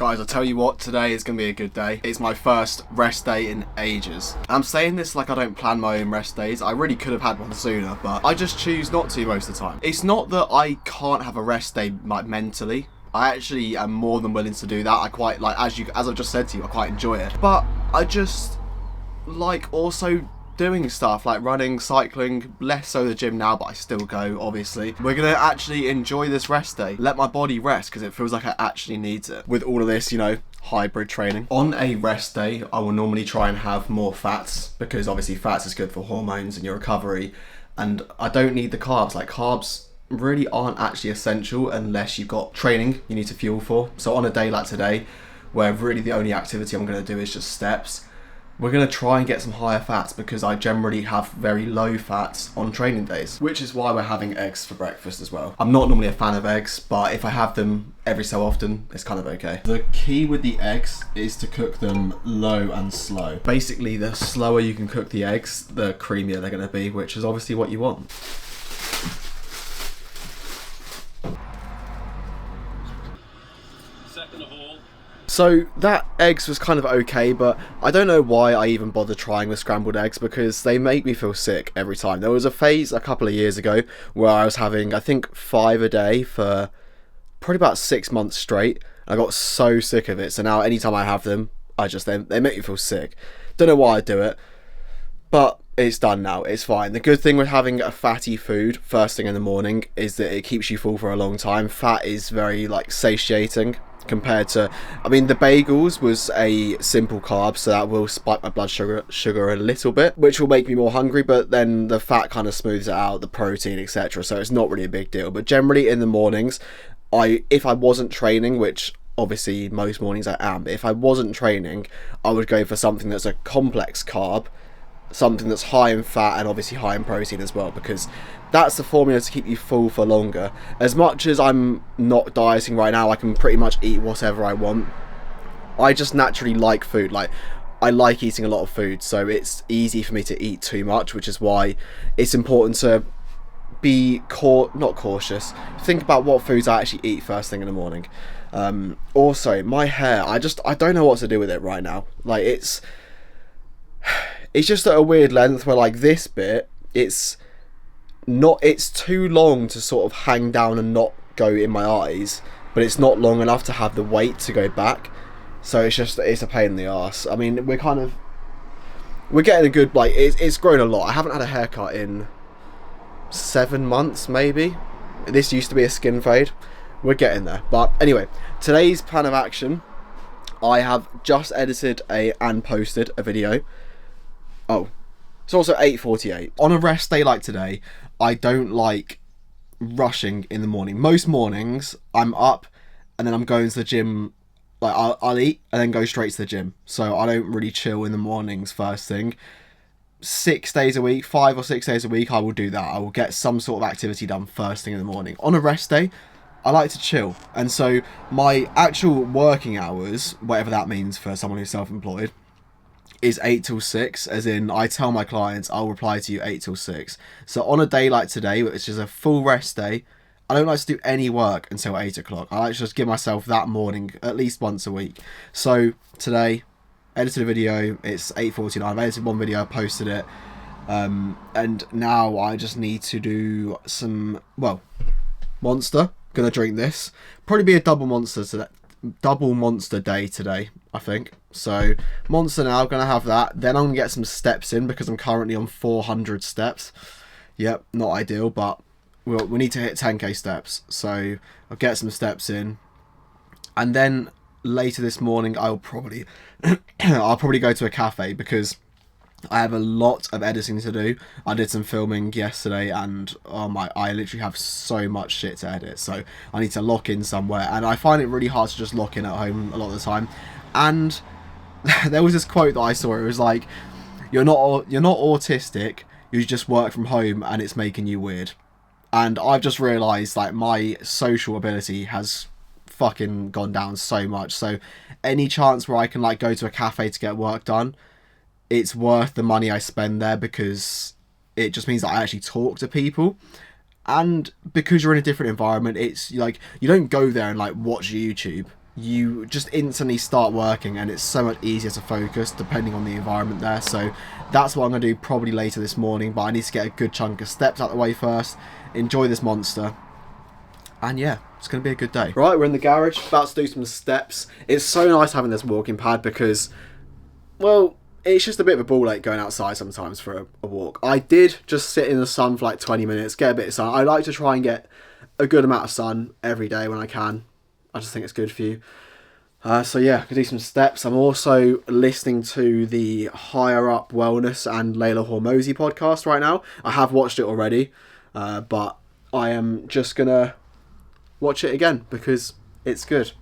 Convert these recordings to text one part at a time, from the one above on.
Guys, I tell you what, today is going to be a good day. It's my first rest day in ages. I'm saying this like I don't plan my own rest days. I really could have had one sooner, but I just choose not to most of the time. It's not that I can't have a rest day like mentally. I actually am more than willing to do that. I quite like, as I've just said to you, I quite enjoy it. But I just like also doing stuff like running, cycling, less so the gym now, but I still go, obviously. We're gonna actually enjoy this rest day. Let my body rest, because it feels like it actually needs it. With all of this, you know, hybrid training. On a rest day, I will normally try and have more fats, because obviously fats is good for hormones and your recovery. And I don't need the carbs. Like, carbs really aren't actually essential unless you've got training you need to fuel for. So on a day like today, where really the only activity I'm gonna do is just steps, we're going to try and get some higher fats, because I generally have very low fats on training days, which is why we're having eggs for breakfast as well. I'm not normally a fan of eggs, but if I have them every so often, it's kind of okay. The key with the eggs is to cook them low and slow. Basically, the slower you can cook the eggs, the creamier they're going to be, which is obviously what you want. So that eggs was kind of okay, but I don't know why I even bothered trying the scrambled eggs, because they make me feel sick every time. There was a phase a couple of years ago where I was having, I think, 5 a day for probably about 6 months straight. I got so sick of it, so now anytime I have them, they make me feel sick. Don't know why I do it, but it's done now, it's fine. The good thing with having a fatty food first thing in the morning is that it keeps you full for a long time. Fat is very like satiating compared to, I mean, the bagels was a simple carb, so that will spike my blood sugar a little bit, which will make me more hungry, but then the fat kind of smooths it out, the protein, etc. So it's not really a big deal. But generally in the mornings, if I wasn't training, which obviously most mornings I am, but if I wasn't training, I would go for something that's a complex carb, something that's high in fat and obviously high in protein as well, because that's the formula to keep you full for longer. As much as I'm not dieting right now, I can pretty much eat whatever I want. I just naturally like food. Like, I like eating a lot of food, so it's easy for me to eat too much, which is why it's important to be not cautious. Think about what foods I actually eat first thing in the morning. Also, my hair, I don't know what to do with it right now. Like, it's just at a weird length where, like, this bit, it's too long to sort of hang down and not go in my eyes, but it's not long enough to have the weight to go back. So it's a pain in the arse. I mean, we're getting a good, like, it's grown a lot. I haven't had a haircut in 7 months, maybe. This used to be a skin fade. We're getting there. But anyway, today's plan of action, I have just edited and posted a video. Oh, it's also 8:48. On a rest day like today, I don't like rushing in the morning. Most mornings, I'm up and then I'm going to the gym. Like, I'll eat and then go straight to the gym. So I don't really chill in the mornings first thing. 6 days a week, 5 or 6 days a week, I will do that. I will get some sort of activity done first thing in the morning. On a rest day, I like to chill. And so my actual working hours, whatever that means for someone who's self-employed, is 8 till 6, as in I tell my clients I'll reply to you 8 till 6. So on a day like today, which is a full rest day, I don't like to do any work until 8 o'clock. I like to just give myself that morning at least once a week. So today, edited a video, it's 8:49, I've edited one video, I posted it, and now I just need to do some, well, Monster, gonna drink this, probably be a double monster day today, I think. So Monster now, gonna have that, then I'm gonna get some steps in, because I'm currently on 400 steps. Yep, not ideal, but we need to hit 10k steps, so I'll get some steps in, and then later this morning I'll probably go to a cafe, because I have a lot of editing to do. I did some filming yesterday, and I literally have so much shit to edit, so I need to lock in somewhere, and I find it really hard to just lock in at home a lot of the time. And there was this quote that I saw, it was like, you're not autistic, you just work from home and it's making you weird. And I've just realised, like, my social ability has fucking gone down so much, so any chance where I can, like, go to a cafe to get work done, it's worth the money I spend there, because it just means that I actually talk to people. And because you're in a different environment, it's like, you don't go there and like watch YouTube. you just instantly start working, and it's so much easier to focus depending on the environment there. So that's what I'm going to do probably later this morning, but I need to get a good chunk of steps out the way first, enjoy this monster, and yeah, it's going to be a good day. Right, we're in the garage, about to do some steps. It's so nice having this walking pad because, well, it's just a bit of a ball ache going outside sometimes for a walk. I did just sit in the sun for like 20 minutes, get a bit of sun. I like to try and get a good amount of sun every day when I can. I just think it's good for you. So yeah, I could do some steps. I'm also listening to the Higher Up Wellness and Layla Hormozy podcast right now. I have watched it already, but I am just gonna watch it again because it's good.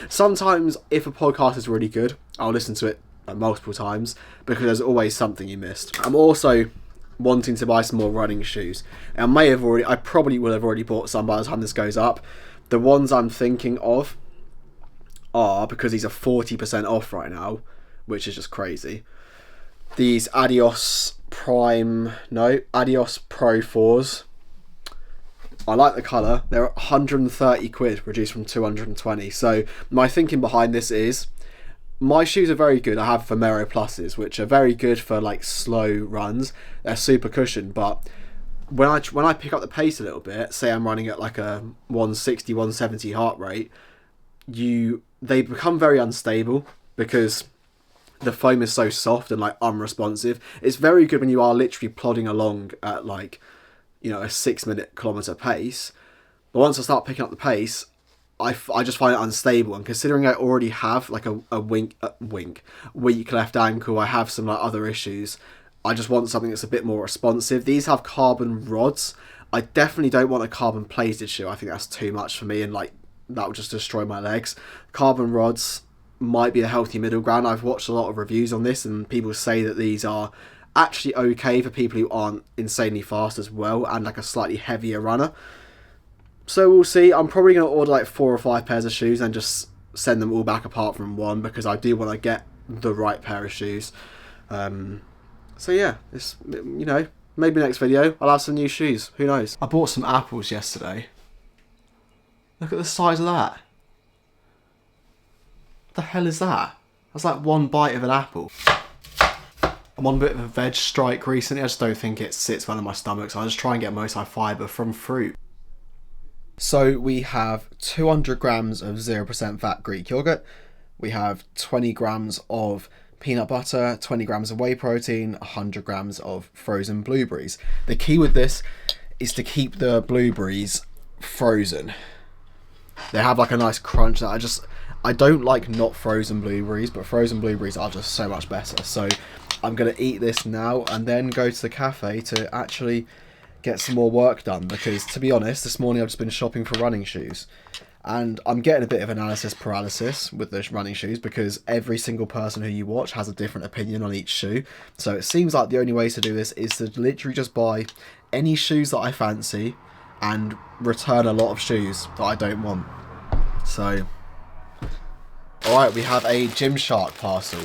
Sometimes if a podcast is really good, I'll listen to it multiple times because there's always something you missed. I'm also wanting to buy some more running shoes. And I probably will have already bought some by the time this goes up. The ones I'm thinking of are, because these are 40% off right now, which is just crazy, these Adios Pro 4s. I like the colour. They're 130 quid, reduced from 220. So my thinking behind this is, my shoes are very good. I have Vomero Pluses, which are very good for like slow runs. They're super cushioned, but when I pick up the pace a little bit, say I'm running at like a 160, 170 heart rate, they become very unstable because the foam is so soft and like unresponsive. It's very good when you are literally plodding along at like, a 6-minute kilometre pace. But once I start picking up the pace, I just find it unstable. And considering I already have like a weak left ankle, I have some like other issues. I just want something that's a bit more responsive. These have carbon rods. I definitely don't want a carbon plated shoe. I think that's too much for me, and like that would just destroy my legs. Carbon rods might be a healthy middle ground. I've watched a lot of reviews on this, and people say that these are actually okay for people who aren't insanely fast as well, and like a slightly heavier runner. So we'll see. I'm probably going to order like 4 or 5 pairs of shoes and just send them all back apart from one, because I do want to get the right pair of shoes. So yeah, it's, maybe next video I'll have some new shoes. Who knows? I bought some apples yesterday. Look at the size of that. What the hell is that? That's like one bite of an apple. I'm on a bit of a veg strike recently. I just don't think it sits well in my stomach, so I just try and get most of my fibre from fruit. So we have 200 grams of 0% fat Greek yogurt. We have 20 grams of peanut butter, 20 grams of whey protein, 100 grams of frozen blueberries. The key with this is to keep the blueberries frozen. They have like a nice crunch that I don't like not frozen blueberries, but frozen blueberries are just so much better. So I'm going to eat this now and then go to the cafe to actually get some more work done, because to be honest, this morning I've just been shopping for running shoes. And I'm getting a bit of analysis paralysis with the running shoes, because every single person who you watch has a different opinion on each shoe. So it seems like the only way to do this is to literally just buy any shoes that I fancy and return a lot of shoes that I don't want. So, alright, we have a Gymshark parcel.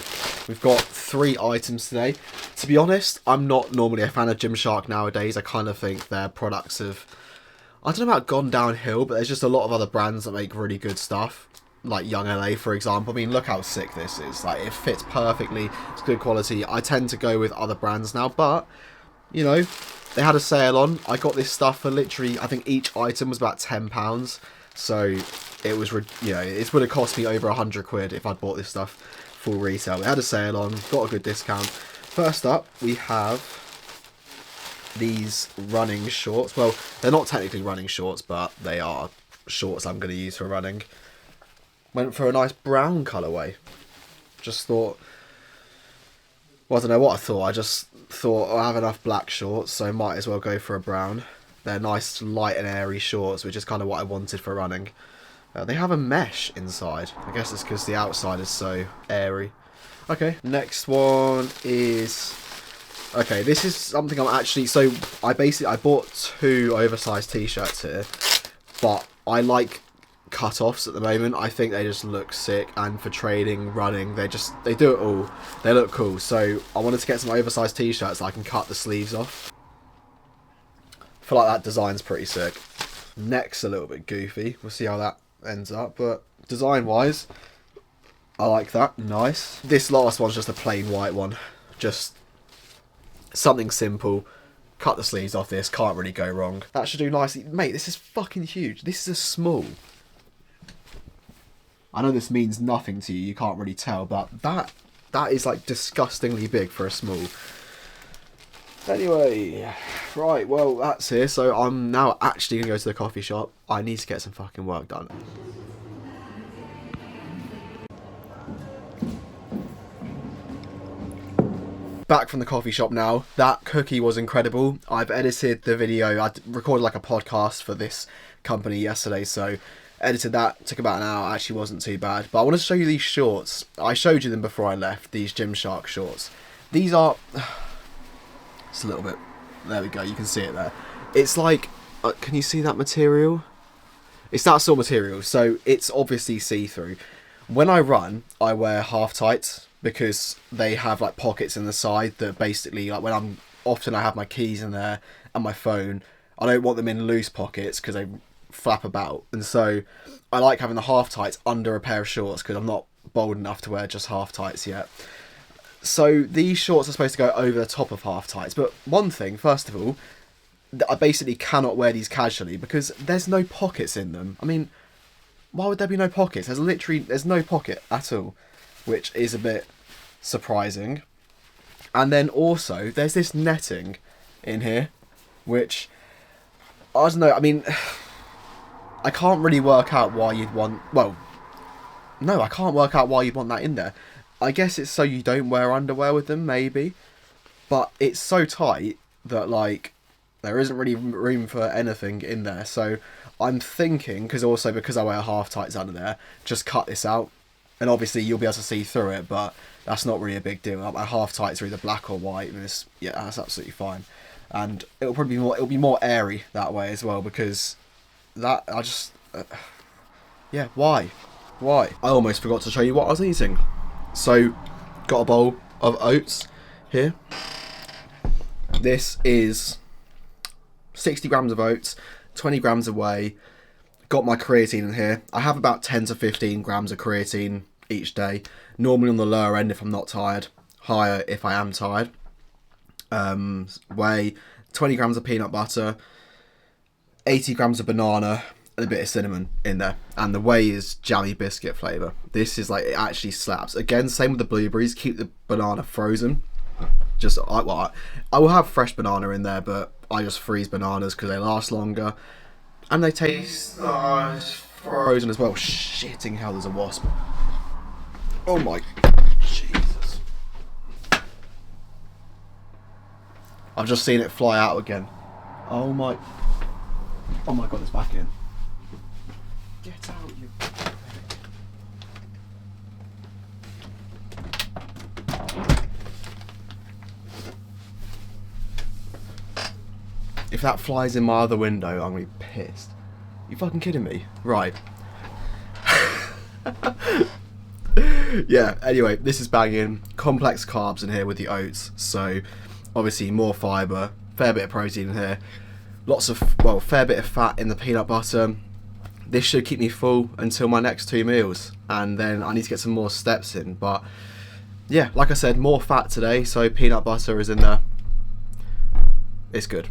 We've got 3 items today. To be honest, I'm not normally a fan of Gymshark nowadays. I kind of think their products have, I don't know about gone downhill, but there's just a lot of other brands that make really good stuff. Like Young LA, for example. I mean, look how sick this is. Like, it fits perfectly. It's good quality. I tend to go with other brands now, but, they had a sale on. I got this stuff for literally, I think each item was about £10. So it was, it would have cost me over 100 quid if I'd bought this stuff full retail. We had a sale on, got a good discount. First up, we have these running shorts. Well, they're not technically running shorts, but they are shorts I'm going to use for running. Went for a nice brown colourway. Just thought, well, I don't know what I thought. I just thought I have enough black shorts, so might as well go for a brown. They're nice, light and airy shorts, which is kind of what I wanted for running. They have a mesh inside. I guess it's because the outside is so airy. Okay, next one is... Okay, this is something I'm actually... So, I bought 2 oversized t-shirts here, but I like cut-offs at the moment. I think they just look sick, and for trading, running, they do it all. They look cool, so I wanted to get some oversized t-shirts so I can cut the sleeves off. I feel like that design's pretty sick. Neck's a little bit goofy. We'll see how that ends up, but design wise, I like that. Nice. This last one's just a plain white one. Just something simple. Cut the sleeves off this, can't really go wrong. That should do nicely. Mate, this is fucking huge. This is a small. I know this means nothing to you can't really tell, but that is like disgustingly big for a small. Anyway, right, well, that's here. So I'm now actually going to go to the coffee shop. I need to get some fucking work done. Back from the coffee shop now. That cookie was incredible. I've edited the video. I recorded like a podcast for this company yesterday, so edited that. Took about an hour. Actually wasn't too bad. But I want to show you these shorts. I showed you them before I left. These Gymshark shorts. These are... It's a little bit... There we go. You can see it there. It's like... can you see that material? It's that sort of material. So it's obviously see-through. When I run, I wear half tights, because they have like pockets in the side that basically, like when I'm often I have my keys in there and my phone. I don't want them in loose pockets because they flap about, and so I like having the half tights under a pair of shorts because I'm not bold enough to wear just half tights yet. So these shorts are supposed to go over the top of half tights, but one thing, first of all, I basically cannot wear these casually because there's no pockets in them. I mean, why would there be no pockets? There's no pocket at all, which is a bit surprising. And then also there's this netting in here, which I don't know. I mean, I can't really work out why you'd want... Well, no, I can't work out why you'd want that in there. I guess it's so you don't wear underwear with them, maybe. But it's so tight that, like, there isn't really room for anything in there. So I'm thinking, because I wear half tights under there, just cut this out. And obviously you'll be able to see through it, but that's not really a big deal. Like, my half tights are either black or white, and yeah, that's absolutely fine. And it'll be more airy that way as well, because that yeah, why? I almost forgot to show you what I was eating. So, got a bowl of oats here. This is 60 grams of oats, 20 grams of whey. Got my creatine in here. I have about 10 to 15 grams of creatine each day. Normally on the lower end if I'm not tired. Higher if I am tired. Whey, 20 grams of peanut butter, 80 grams of banana, and a bit of cinnamon in there. And the whey is jammy biscuit flavour. This is like, it actually slaps. Again, same with the blueberries. Keep the banana frozen. I will have fresh banana in there, but I just freeze bananas because they last longer. And they taste frozen as well. Shitting hell, there's a wasp. Oh my Jesus. I've just seen it fly out again. Oh my God, it's back in. Get out, you. If that flies in my other window, I'm gonna be pissed. You fucking kidding me? Right. Yeah, anyway, this is banging. Complex carbs in here with the oats. So, obviously more fibre, fair bit of protein in here. Fair bit of fat in the peanut butter. This should keep me full until my next 2 meals. And then I need to get some more steps in. But, yeah, like I said, more fat today. So peanut butter is in there. It's good.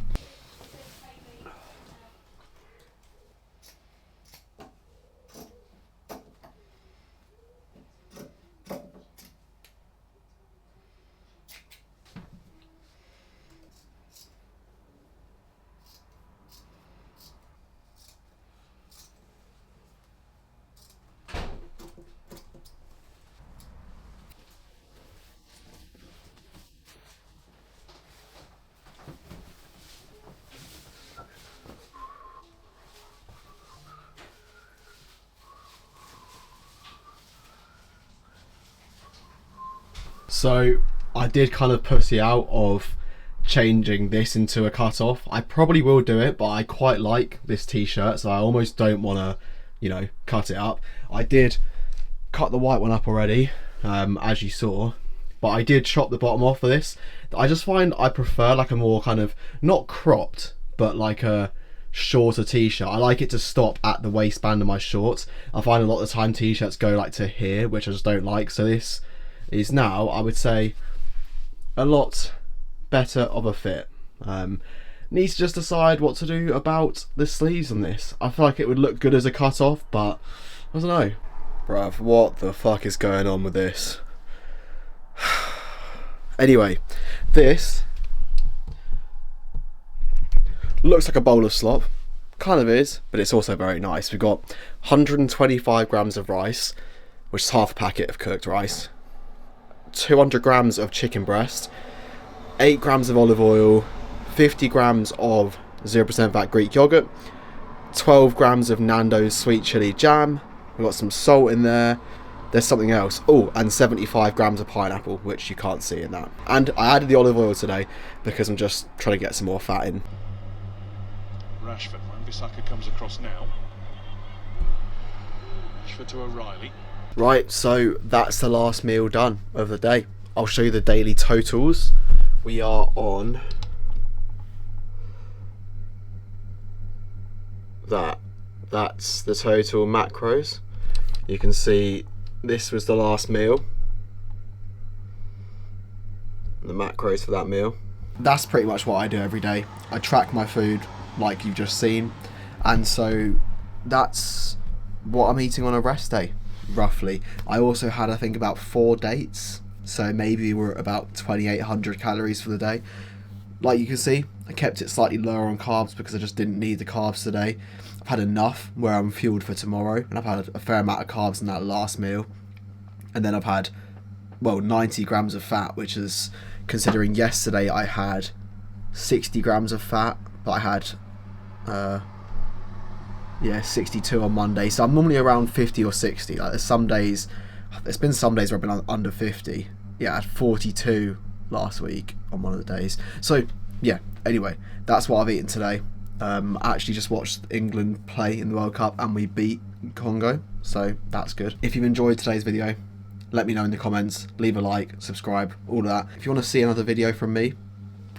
So I did kind of pussy out of changing this into a cut off. I probably will do it, but I quite like this t-shirt, so I almost don't want to, you know, cut it up. I did cut the white one up already, as you saw, but I did chop the bottom off for this. I just find I prefer like a more kind of, not cropped, but like a shorter t-shirt. I like it to stop at the waistband of my shorts. I find a lot of the time t-shirts go like to here, which I just don't like. So this is now, I would say, a lot better of a fit. Need to just decide what to do about the sleeves on this. I feel like it would look good as a cut off, but I don't know. Bruv, what the fuck is going on with this? Anyway, this looks like a bowl of slop. Kind of is, but it's also very nice. We've got 125 grams of rice, which is half a packet of cooked rice, 200 grams of chicken breast, 8 grams of olive oil, 50 grams of 0% fat Greek yogurt, 12 grams of Nando's sweet chili jam. We've got some salt in there. There's something else. Oh, and 75 grams of pineapple, which you can't see in that. And I added the olive oil today because I'm just trying to get some more fat in. Rashford, Wan-Bissaka comes across now. Rashford to O'Reilly. Right, so that's the last meal done of the day. I'll show you the daily totals. We are on that. That's the total macros. You can see this was the last meal. The macros for that meal. That's pretty much what I do every day. I track my food like you've just seen. And so that's what I'm eating on a rest day, roughly. I also had, I think, about 4 dates. So maybe we're at about 2,800 calories for the day. Like you can see, I kept it slightly lower on carbs because I just didn't need the carbs today. I've had enough where I'm fueled for tomorrow, and I've had a fair amount of carbs in that last meal. And then I've had, well, 90 grams of fat, which is, considering yesterday I had 60 grams of fat, but I had, 62 on Monday. So I'm normally around 50 or 60. Like there's some days, there's been some days where I've been under 50. Yeah, I had 42 last week on one of the days. So yeah, anyway, that's what I've eaten today. I actually just watched England play in the World Cup and we beat Congo, so that's good. If you've enjoyed today's video, let me know in the comments, leave a like, subscribe, all of that. If you want to see another video from me,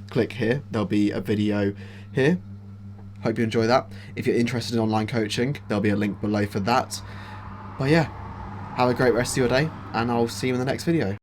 click here, there'll be a video here. Hope you enjoy that. If you're interested in online coaching, there'll be a link below for that. But yeah, have a great rest of your day and I'll see you in the next video.